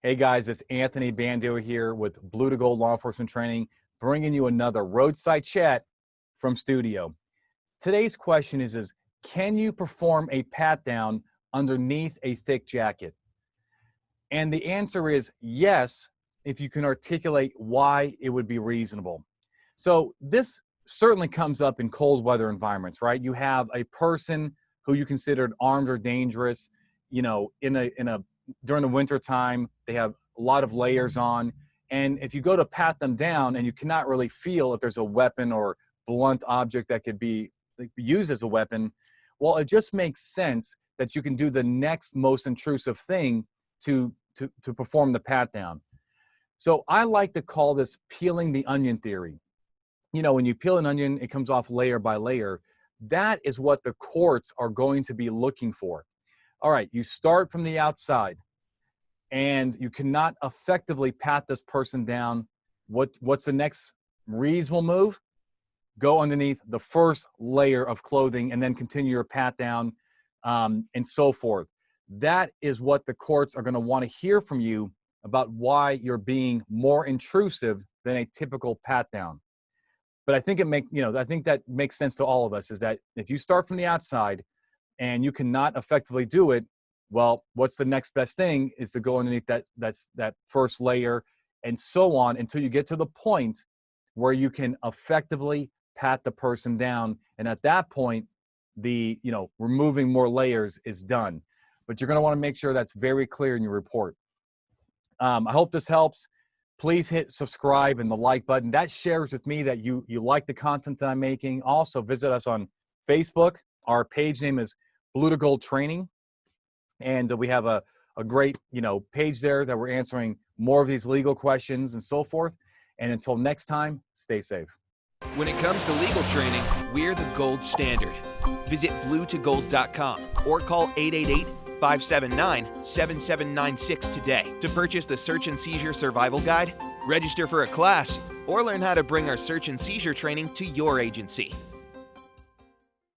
Hey guys, it's Anthony Bandeau here with Blue to Gold Law Enforcement Training, bringing you another roadside chat from studio. Today's question is can you perform a pat down underneath a thick jacket? And the answer is yes, if you can articulate why it would be reasonable. So this certainly comes up in cold weather environments, right? You have a person who you considered armed or dangerous, during the winter time, they have a lot of layers on. And if you go to pat them down and you cannot really feel if there's a weapon or blunt object that could be used as a weapon, well, it just makes sense that you can do the next most intrusive thing to perform the pat down. So I like to call this peeling the onion theory. You know, when you peel an onion, it comes off layer by layer. That is what the courts are going to be looking for. All right, you start from the outside and you cannot effectively pat this person down. What's the next reasonable move? Go underneath the first layer of clothing and then continue your pat down and so forth. That is what the courts are going to want to hear from you about why you're being more intrusive than a typical pat down. But I think I think that makes sense to all of us, is that if you start from the outside and you cannot effectively do it, well, what's the next best thing is to go underneath that first layer and so on until you get to the point where you can effectively pat the person down. And at that point, removing more layers is done. But you're going to want to make sure that's very clear in your report. I hope this helps. Please hit subscribe and the like button. That shares with me that you like the content that I'm making. Also, visit us on Facebook. Our page name is Blue to Gold Training. And we have a great, page there that we're answering more of these legal questions and so forth. And until next time, stay safe. When it comes to legal training, we're the gold standard. Visit bluetogold.com or call 888-579-7796 today to purchase the Search and Seizure Survival Guide, register for a class, or learn how to bring our search and seizure training to your agency.